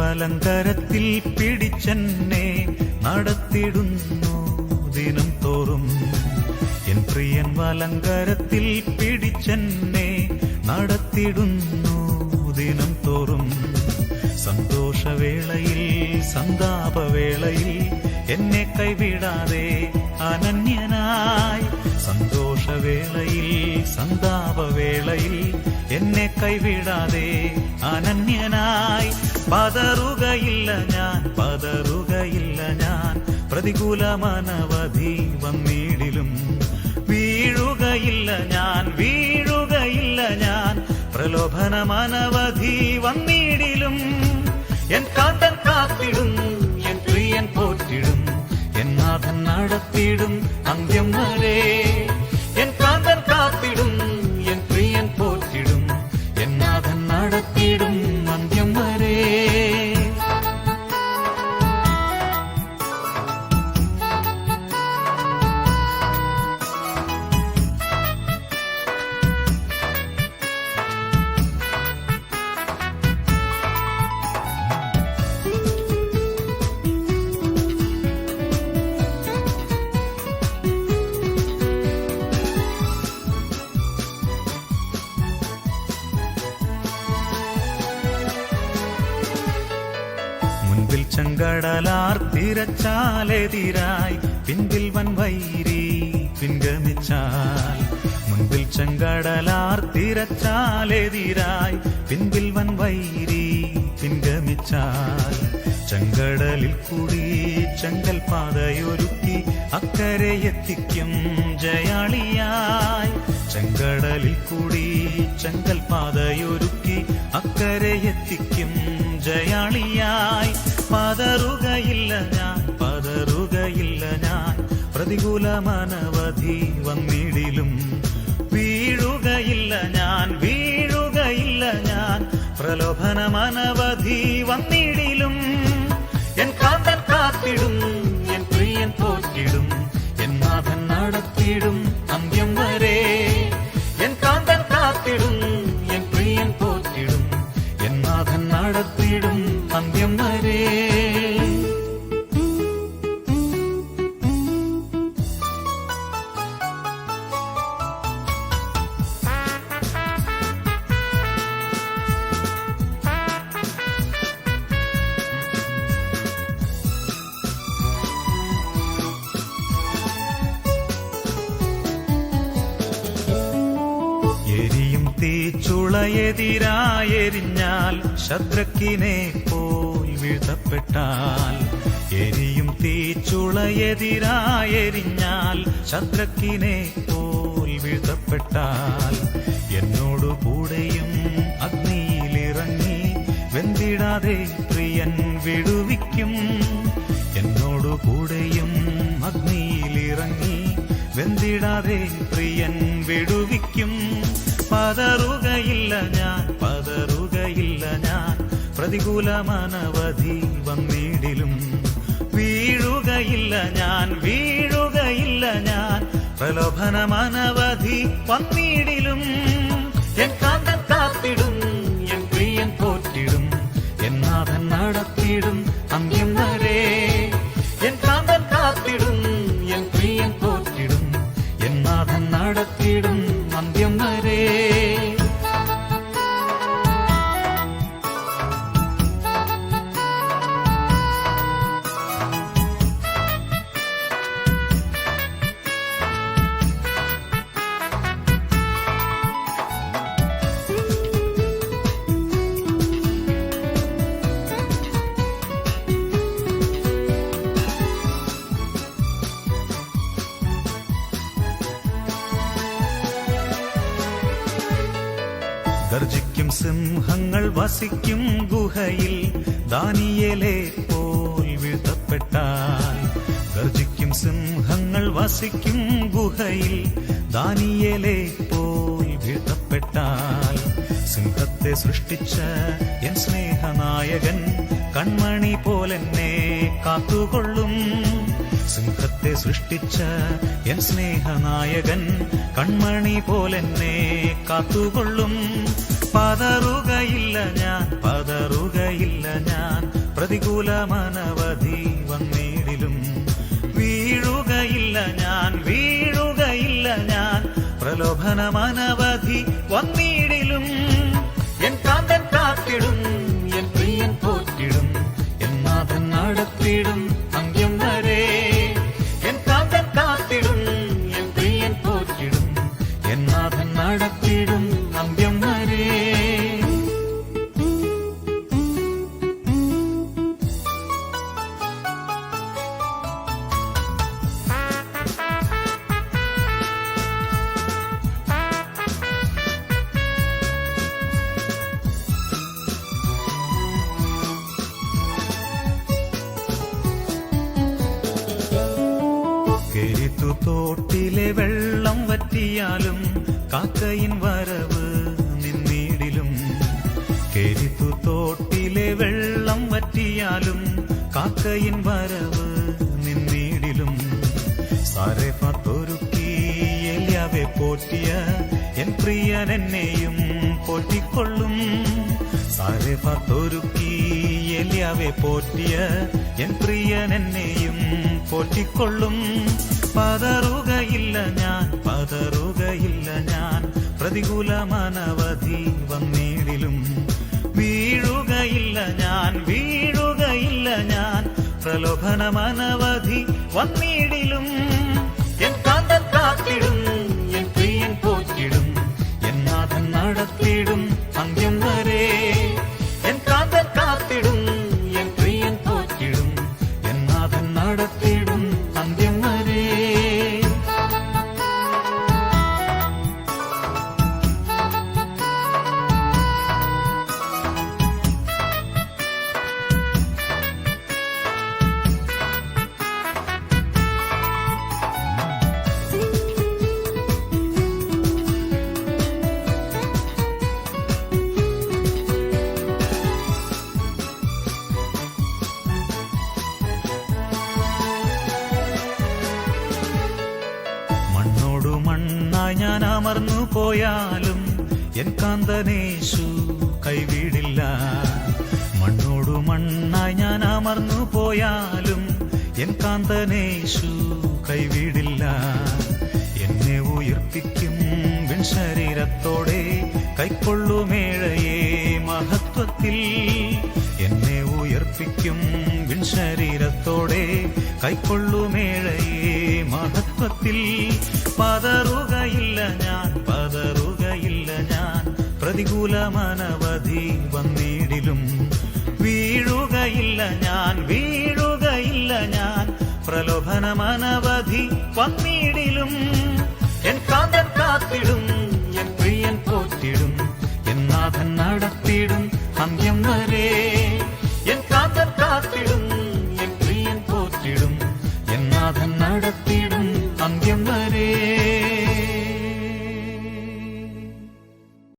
വലങ്കരത്തിൽ പിടിച്ചെന്നെ നടത്തിടുന്നു ദിനം തോറും. എൻ പ്രിയൻ വലങ്കരത്തിൽ പിടിച്ചെന്നെ നടത്തിടുന്നു ദിനം തോറും. സന്തോഷവേളയിൽ സന്താപവേളയിൽ എന്നെ കൈവിടാതെ അനന്യനായി. സന്തോഷവേളയിൽ സന്താപവേളയിൽ എന്നെ കൈവിടാതെ അനന്യനായി. പതറുകയില്ല ഞാൻ, പതറുകയില്ല ഞാൻ, പ്രതികൂലമനവധി വന്നിടിലും. വീഴുകയില്ല ഞാൻ, വീഴുകയില്ല ഞാൻ, പ്രലോഭനമനവധി വന്നിടിലും. എൻ കാന്തൻ കാത്തിടും, എൻ പ്രിയൻ പോറ്റിടും, എൻ നാഥൻ നടത്തിടും അന്ത്യം വരെ. എൻ കാന്തൻ കാത്തിടും, എൻ പ്രിയൻ പോറ്റിടും, എൻ നാഥൻ നടത്തിടും അന്ത്യം വരെ. മുൻപിൽ ചെങ്കടലാർ തിരച്ചാലെതിരായി, പിൻപിൽ വൻവൈരി പിൻഗമിച്ചാൽ. മുൻപിൽ ചെങ്കടലാർ തിരച്ചാലെതിരായി, പിൻപിൽ വൻവൈരി പിൻഗമിച്ചാൽ. ചെങ്കടലിൽ കൂടി ചെങ്കൽ പാതയൊരുക്കി അക്കരെ എത്തിക്കും ജയാളിയായി. ചെങ്കടലിൽ കൂടി ചെങ്കൽ പാതയൊരുക്കി അക്കരെ എത്തിക്കും ജയാളിയായി. പതറുകയില്ല ഞാൻ, പതറുകയില്ല ഞാൻ, പ്രതികൂലമനവധി വന്നിടിലും. വീഴുകയില്ല ഞാൻ, വീഴുകയില്ല ഞാൻ, പ്രലോഭനമനവധി വന്നിടിലും. എൻ കാന്തൻ കാത്തിടും, എൻ പ്രിയൻ പോറ്റിടും, എൻ നാഥൻ നടത്തിടും അന്ത്യം വരെ. എൻ കാന്തൻ കാത്തിടും, എൻ പ്രിയൻ പോറ്റിടും, എൻ നാഥൻ നടത്തിടും അന്ത്യം വരെ. എരിയും തീച്ചുളയെതിരായെരിഞ്ഞാൽ ശദ്രക്കിനെ പോൽ വീഴ്ത്തപ്പെട്ടാൽ. എരിയും തീച്ചുളയെതിരായെരിഞ്ഞാൽ ശദ്രക്കിനെ പോൽ വീഴ്ത്തപ്പെട്ടാൽ. എന്നോടു കൂടെയും അഗ്നിയിലിറങ്ങി വെന്തിടാതെ പ്രിയൻ വിടുവിക്കും. എന്നോടു കൂടെയും അഗ്നിയിലിറങ്ങി വെന്തിടാതെ പ്രിയൻ വിടുവിക്കും. പതറുകയില്ല ഞാൻ, പതറുകയില്ല ഞാൻ, പ്രതികൂലമനവധി വന്നിടിലും. വീഴുകയില്ല ഞാൻ, വീഴുകയില്ല ഞാൻ, പ്രലോഭനമനവധി വന്നിടിലും. എൻ കാന്തൻ കാത്തിടും, എൻ പ്രിയൻ പോറ്റിടും, എൻ നാഥൻ നടത്തിടും അന്ത്യം വരെ. എൻ കാന്തൻ കാത്തിടും, എൻ പ്രിയൻ പോറ്റിടും, എൻ നാഥൻ നടത്തിടും അന്ത്യം വരെ. ഗർജിക്കും സിംഹങ്ങൾ വസിക്കും ഗുഹയിൽ ദാനിയേലെ പോൽ വീഴ്ത്തപ്പെട്ടാൽ. ഗർജിക്കും സിംഹങ്ങൾ വസിക്കും ഗുഹയിൽ ദാനിയേലെ പോൽ വീഴ്ത്തപ്പെട്ടാൽ. സിംഹത്തെ സൃഷ്ടിച്ച എൻ സ്നേഹനായകൻ കൺമണി പോലെന്നെ കാത്തുകൊള്ളും. സിംഹത്തെ സൃഷ്ടിച്ച എൻ സ്നേഹനായകൻ കൺമണി പോലെന്നെ കാത്തുകൊള്ളും. പതറുകയില്ല ഞാൻ പതറുകയില്ല ഞാൻ പ്രതികൂലമനവധി വന്നിടിലും വീഴുകയില്ല ഞാൻ വീഴുകയില്ല ഞാൻ പ്രലോഭനമനവധി വന്നിടിലും എൻ കാന്തൻ കാത്തിടും എൻ പ്രിയൻ പോറ്റിടും എൻ നാഥൻ നടത്തിടും അന്ത്യം വരെ എൻ കാന്തൻ കാത്തിടും എൻ പ്രിയൻ പോറ്റിടും എൻ നാഥൻ നടത്തിടും അന്ത്യം വരെ. കേരിത്തു തോട്ടിലെ വെള്ളം വറ്റിയാലും കാക്കയിൻ വരവ് നിന്നിടിലും കേരിത്തു തോട്ടിലെ വെള്ളം വറ്റിയാലും കാക്കയിൻ വരവ് നിന്നിടിലും സാരെഫാത്തൊരുക്കി ഏലിയാവെ പോറ്റിയ എൻ പ്രിയൻ എന്നെയും പോറ്റിക്കൊള്ളും സാരെഫാത്തൊരുക്കി ഏലിയാവെ പോറ്റിയ എൻ പ്രിയൻ എന്നെയും പോറ്റിക്കൊള്ളും പതറുകയില്ല ഞാൻ പതറുകയില്ല ഞാൻ പ്രതികൂലമനവധി വന്നിടിലും വീഴുകയില്ല ഞാൻ വീഴുകയില്ല ഞാൻ പ്രലോഭനമനവധി വന്നിടിലും എൻ കാന്തൻ കാത്തിടും എൻ പ്രിയൻ പോറ്റിടും എൻ നാഥൻ നടത്തിടും അന്ത്യം വരെ എൻ കാന്തൻ കാത്തിടും എൻ പ്രിയൻ പോറ്റിടും എൻ നാഥൻ നടത്തിടും അന്ത്യം വരെ. മണ്ണോടു മണ്ണായി ഞാൻ അമർന്നു പോയാലും എൻ കാന്തനേശു കൈവിടില്ല മണ്ണോടു മണ്ണായി ഞാൻ അമർന്നു പോയാലും എൻ കാന്തനേശു കൈവിടില്ല എന്നെ ഉയർപ്പിക്കും വിൺശരീരത്തോടെ കൈക്കൊള്ളുമേഴയെ മഹത്വത്തിൽ എന്നെ ഉയർപ്പിക്കും വിൺശരീരത്തോടെ കൈക്കൊള്ളുമേഴയെ മഹത്വത്തിൽ പതറുകയില്ല ഞാൻ പതറുകയില്ല ഞാൻ പ്രതികൂലമനവധി വന്നിടിലും വീഴുകയില്ല ഞാൻ വീഴുകയില്ല ഞാൻ പ്രലോഭനമനവധി വന്നിടിലും എൻ കാന്തൻ കാത്തിടും എൻ പ്രിയൻ പോറ്റിടും എൻ നാഥൻ നടത്തിടും അന്ത്യം വരെ